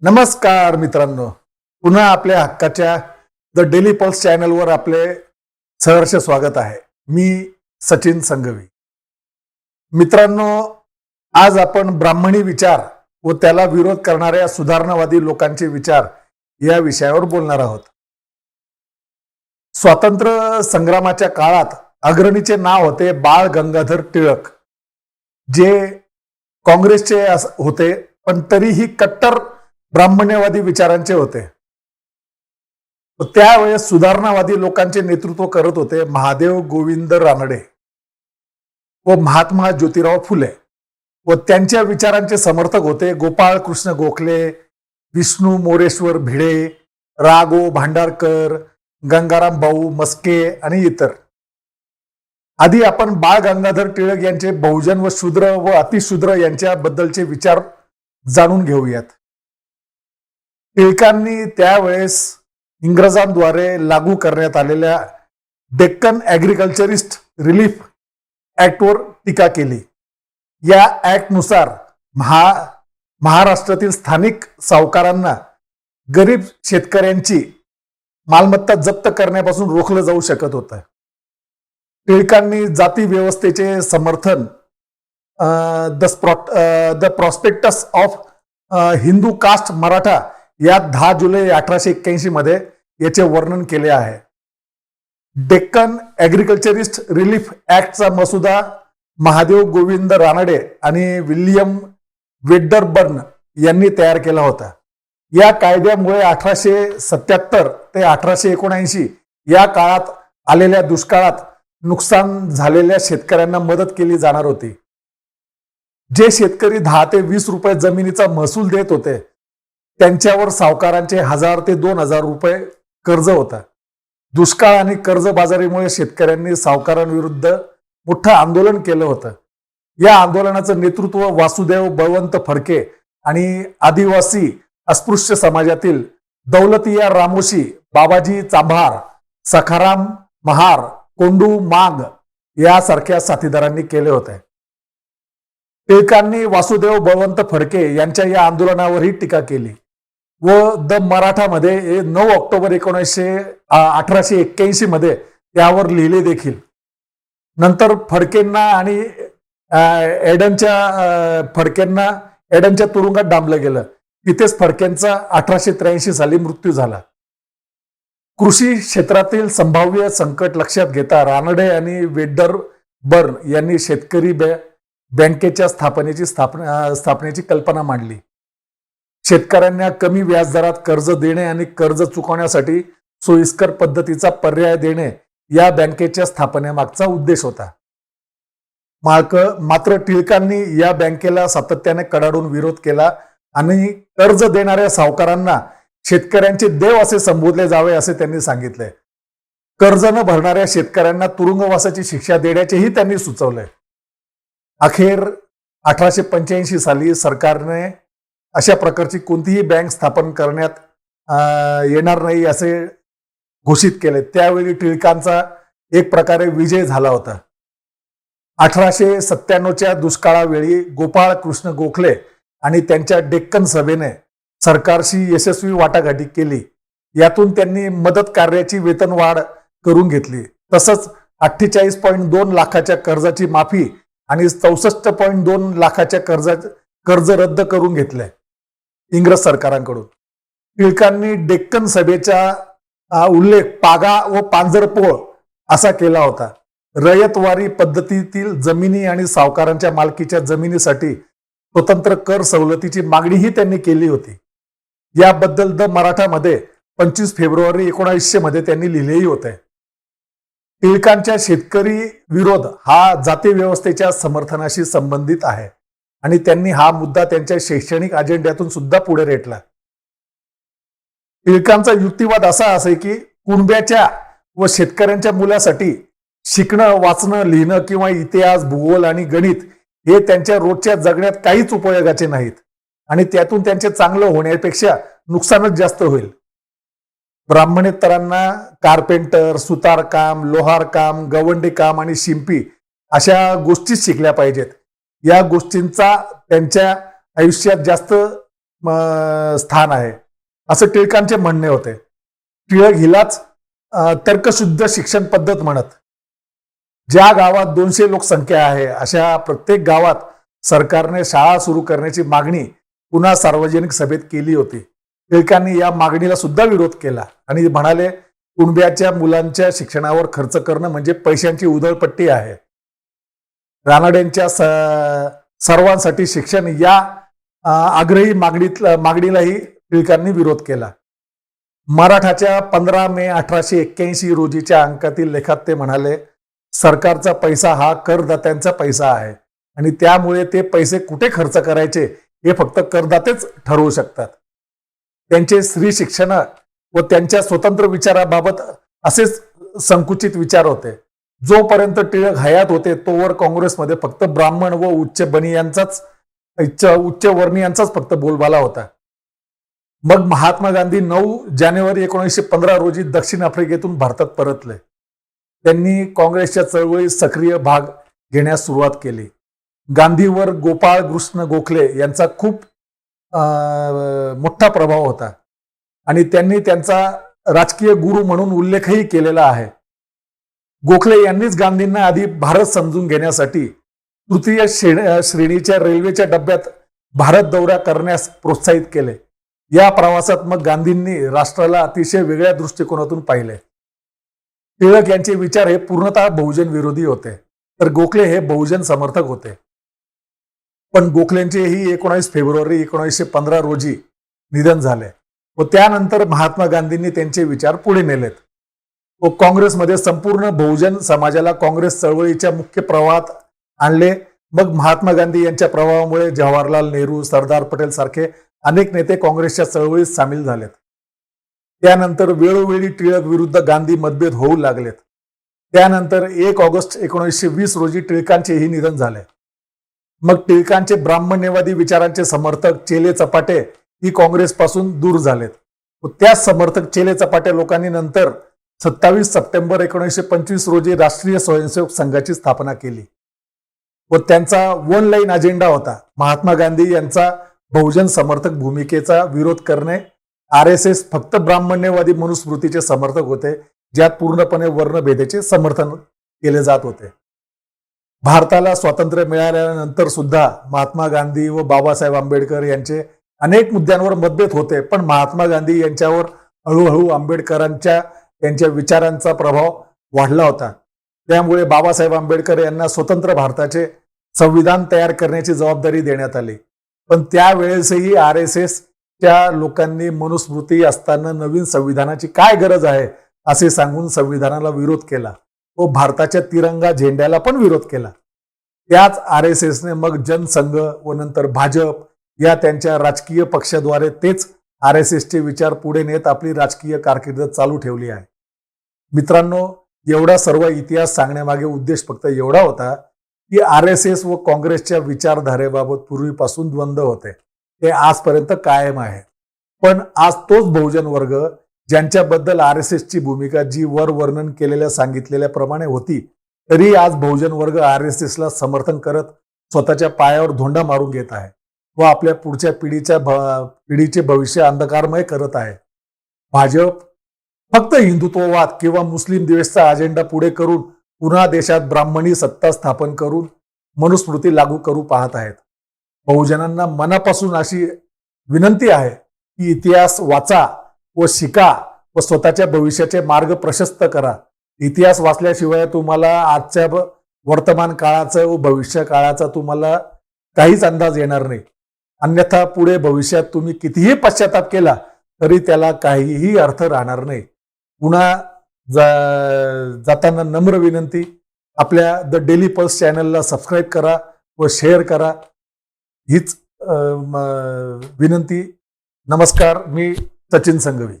नमस्कार मित्रांनो, पुन्हा आपल्या हक्काच्या द डेली पल्स चॅनलवर आपले सहर्ष स्वागत आहे. मी सचिन संघवी. मित्रांनो, आज आपण ब्राह्मणी विचार व त्याला विरोध करणाऱ्या सुधारणावादी लोकांचे विचार या विषयावर बोलणार आहोत. स्वातंत्र्य संग्रामाच्या काळात अग्रणीचे नाव होते बाळ गंगाधर टिळक, जे काँग्रेसचे होते, पण तरीही कट्टर ब्राह्मण्यवादी विचारांचे होते. त्यावेळेस सुधारणावादी लोकांचे नेतृत्व करत होते महादेव गोविंद रानडे व महात्मा ज्योतिराव फुले, व त्यांच्या विचारांचे समर्थक होते गोपाळ कृष्ण गोखले, विष्णू मोरेश्वर भिडे, रा.गो. भांडारकर, गंगाराम भाऊ मस्के आणि इतर. आधी आपण बाळ गंगाधर टिळक यांचे बहुजन व शूद्र व अतिशूद्र यांच्याबद्दलचे विचार जाणून घेऊयात. टिळकांनी त्यावेळेस इंग्रजांद्वारे लागू करण्यात आलेल्या डेक्कन ॲग्रिकल्चरिस्ट रिलीफ ऍक्टवर टीका केली. या ऍक्टनुसार महाराष्ट्रातील स्थानिक सावकारांना गरीब शेतकऱ्यांची मालमत्ता जप्त करण्यापासून रोखलं जाऊ शकत होतं. टिळकांनी जाती व्यवस्थेचे समर्थन, the prospectus of Hindu caste Maratha यात 10 जुलै 1881 मध्ये याचे वर्णन केले आहे. डेक्कन ॲग्रिकल्चरिस्ट रिलीफ ऍक्टचा मसुदा महादेव गोविंद रानडे आणि विल्यम वेडरबर्न यांनी तयार केला होता. या कायद्यामुळे 1877 ते 1879 या काळात आलेल्या दुष्काळात नुकसान झालेल्या शेतकऱ्यांना मदत केली जाणार होती. जे शेतकरी 10 ते 20 रुपये जमिनीचा महसूल देत होते, त्यांच्यावर सावकारांचे 1000 ते 2000 रुपये कर्ज होता. दुष्काळ आणि कर्जबाजारीमुळे शेतकऱ्यांनी सावकारांविरुद्ध मोठं आंदोलन केलं होतं. या आंदोलनाचं नेतृत्व वासुदेव बळवंत फडके आणि आदिवासी अस्पृश्य समाजातील दौलतिया रामोशी, बाबाजी चांभार, सखाराम महार, कोंडू माग यासारख्या साथीदारांनी केले होते. टिळकांनी वासुदेव बळवंत फडके यांच्या या आंदोलनावरही टीका केली व द मराठामध्ये 9 ऑक्टोबर 1881 मध्ये त्यावर लिहिले देखील. नंतर फडकेंना आणि एडनच्या तुरुंगात डांबलं गेलं. तिथेच फडकेंचा 1883 साली मृत्यू झाला. कृषी क्षेत्रातील संभाव्य संकट लक्षात घेता रानडे आणि वेडरबर्न यांनी शेतकरी बँकेच्या स्थापनेची कल्पना मांडली. शेतकऱ्यांना कमी व्याजदरात कर्ज देणे आणि कर्ज चुकवण्यासाठी सोयीस्कर पद्धतीचा पर्याय देणे या बँकेच्या स्थापनेमागचा उद्देश होता. मात्र टिळकांनी या बँकेला सातत्याने कडाडून विरोध केला आणि कर्ज देणाऱ्या सावकारांना शेतकऱ्यांचे देव असे संबोधले जावे असे त्यांनी सांगितले. कर्ज न भरणाऱ्या शेतकऱ्यांना तुरुंगवासाची शिक्षा देण्याचेही त्यांनी सुचवले. अखेर 1885 साली सरकारने अशा प्रकारची कोणतीही बँक स्थापन करण्यात येणार नाही असे घोषित केले. त्यावेळी टिळकांचा एक प्रकारे विजय झाला होता. 1897च्या दुष्काळावेळी गोपाळ कृष्ण गोखले आणि त्यांच्या डेक्कन सभेने सरकारशी यशस्वी वाटाघाटी केली. यातून त्यांनी मदत कार्याची वेतनवाढ करून घेतली. तसंच 48.2 लाखाच्या कर्जाची माफी आणि 64.2 लाखाच्या कर्ज रद्द करून घेतले इंग्रज सरकारांकडून. टिळकांनी डेक्कन सभेचा उल्लेख पागा व पांजरपोळ असा केला होता. रयतवारी पद्धतीतील जमिनी आणि सावकारांच्या मालकीच्या जमिनीसाठी स्वतंत्र कर सवलतीची मागणीही त्यांनी केली होती. याबद्दल द मराठामध्ये 25 फेब्रुवारी 1900 मध्ये त्यांनी लिहिलेही होते. टिळकांच्या शेतकरी विरोध हा जाती व्यवस्थेच्या समर्थनाशी संबंधित आहे आणि त्यांनी हा मुद्दा त्यांच्या शैक्षणिक अजेंड्यातून सुद्धा पुढे रेटला. टिळकांचा युक्तिवाद असा असे की कुणब्याच्या व शेतकऱ्यांच्या मुलासाठी शिकणं, वाचणं, लिहिणं किंवा इतिहास, भूगोल आणि गणित हे त्यांच्या रोजच्या जगण्यात काहीच उपयोगाचे नाहीत आणि त्यातून त्यांचे चांगलं होण्यापेक्षा नुकसानच जास्त होईल. ब्राह्मणेतरांना कार्पेंटर, सुतारकाम, लोहारकाम, गवंडी काम आणि शिंपी अशा गोष्टी शिकल्या पाहिजेत. या गोष्टींचा त्यांच्या आयुष्यात जास्त स्थान आहे असं टिळकांचे म्हणणे होते. टिळक हिलाच तर्कशुद्ध शिक्षण पद्धत म्हणत. ज्या गावात 200 लोकसंख्या आहे अशा प्रत्येक गावात सरकारने शाळा सुरू करण्याची मागणी पुन्हा सार्वजनिक सभेत केली होती. टिळकांनी या मागणीला सुद्धा विरोध केला आणि म्हणाले, कुणब्याच्या मुलांच्या शिक्षणावर खर्च करणं म्हणजे पैशांची उधळपट्टी आहे. रानड्यांच्या सर्वांसाठी शिक्षण या आग्रही मागणीलाही टिळकांनी विरोध केला. मराठाच्या 15 मे 1881 रोजीच्या अंकातील लेखात ते म्हणाले, सरकारचा पैसा हा करदात्यांचा पैसा आहे आणि त्यामुळे ते पैसे कुठे खर्च करायचे हे फक्त करदातेच ठरवू शकतात. त्यांचे स्त्री शिक्षण व त्यांच्या स्वतंत्र विचाराबाबत असेच संकुचित विचार होते. जोपर्यंत टिळक हयात होते तोवर काँग्रेसमध्ये फक्त ब्राह्मण व उच्च वर्णीयांचाच फक्त बोलबाला होता. मग महात्मा गांधी 9 जानेवारी 1915 रोजी दक्षिण आफ्रिकेतून भारतात परतले. त्यांनी काँग्रेसच्या चळवळीत सक्रिय भाग घेण्यास सुरुवात केली. गांधीवर गोपाळ कृष्ण गोखले यांचा खूप मोठा प्रभाव होता आणि त्यांनी त्यांचा राजकीय गुरु म्हणून उल्लेखही केलेला आहे. गोखले यांनीच गांधींना आधी भारत समजून घेण्यासाठी तृतीय श्रेणीच्या रेल्वेच्या डब्यात भारत दौरा करण्यास प्रोत्साहित केले. या प्रवासात मग गांधींनी राष्ट्राला अतिशय वेगळ्या दृष्टिकोनातून पाहिले. टिळक यांचे विचार हे पूर्णतः बहुजन विरोधी होते, तर गोखले हे बहुजन समर्थक होते. पण गोखलेंचेही 19 फेब्रुवारी 1915 रोजी निधन झाले व त्यानंतर महात्मा गांधींनी त्यांचे विचार पुढे नेलेत व काँग्रेसमध्ये संपूर्ण बहुजन समाजाला काँग्रेस चळवळीच्या मुख्य प्रवाहात आणले. मग महात्मा गांधी यांच्या प्रभावामुळे जवाहरलाल नेहरू, सरदार पटेल सारखे अनेक नेते काँग्रेसच्या चळवळीत सामील झालेत. त्यानंतर वेळोवेळी टिळक विरुद्ध गांधी मतभेद होऊ लागलेत. त्यानंतर 1 ऑगस्ट 1920 रोजी टिळकांचेही निधन झाले. मग टिळकांचे ब्राह्मण्यवादी विचारांचे समर्थक चेले चपाटे ही काँग्रेसपासून दूर झालेत व त्याच समर्थक चेले चपाटे लोकांनी नंतर 27 सप्टेंबर 1925 रोजी राष्ट्रीय स्वयंसेवक संघाची स्थापना केली व त्यांचा वन लाईन अजेंडा होता महात्मा गांधी यांचा बहुजन समर्थक भूमिकेचा विरोध करणे. RSS फक्त ब्राह्मण्यवादी मनुस्मृतीचे समर्थक होते, ज्यात पूर्णपणे वर्णभेदाचे समर्थन केले जात होते. भारताला स्वातंत्र्य मिळाल्यानंतर सुद्धा महात्मा गांधी व बाबासाहेब आंबेडकर यांचे अनेक मुद्द्यांवर मतभेद होते, पण महात्मा गांधी यांच्यावर हळूहळू आंबेडकरांच्या त्यांच्या विचारांचा प्रभाव वाढला होता. त्यामुळे बाबासाहेब आंबेडकर यांना स्वतंत्र भारताचे संविधान तयार करण्याची जबाबदारी देण्यात आली. पण त्यावेळेसही RSS च्या लोकांनी मनुस्मृती असताना नवीन संविधानाची काय गरज आहे असे सांगून संविधानाला विरोध केला व भारताच्या तिरंगा झेंड्याला पण विरोध केला. त्याच RSSने मग जनसंघ व नंतर भाजप या त्यांच्या राजकीय पक्षाद्वारे तेच RSSचे विचार पुढे नेत आपली राजकीय कारकीर्द चालू ठेवली आहे. मित्रांनो, एवढा सर्व इतिहास सांगण्यामागे उद्देश फक्त एवढा होता की RSS व काँग्रेसच्या विचारधारेबाबत पूर्वीपासून द्वंद्व होते, ते आजपर्यंत कायम आहे. पण आज तोच बहुजन वर्ग ज्यांच्याबद्दल RSSची भूमिका जी वर वर्णन केलेल्या सांगितलेल्या प्रमाणे होती, तरी आज बहुजन वर्ग RSSला समर्थन करत स्वतःच्या पायावर धोंडा मारून घेत आहे व आपल्या पुढच्या पिढीचे भविष्य अंधकारमय करत आहे. भाजप फक्त हिंदुत्ववाद किंवा मुस्लिम द्वेषाचा अजेंडा पुढे करून पुन्हा देशात ब्राह्मणी सत्ता स्थापन करून मनुस्मृती लागू करू पाहत आहेत. बहुजनांना मनापासून अशी विनंती आहे की इतिहास वाचा व शिका व स्वतःच्या भविष्याचे मार्ग प्रशस्त करा. इतिहास वाचल्याशिवाय तुम्हाला आजच्या वर्तमान काळाचा व भविष्य काळाचा तुम्हाला काहीच अंदाज येणार नाही. अन्यथा पुढे भविष्यात तुम्ही कितीही पश्चाताप केला तरी त्याला काहीही अर्थ राहणार नाही. पुन्हा जाताना नम्र विनंती, आपल्या द डेली पल्स चॅनलला सबस्क्राईब करा व शेअर करा, हीच विनंती. नमस्कार, मी सचिन संघवी.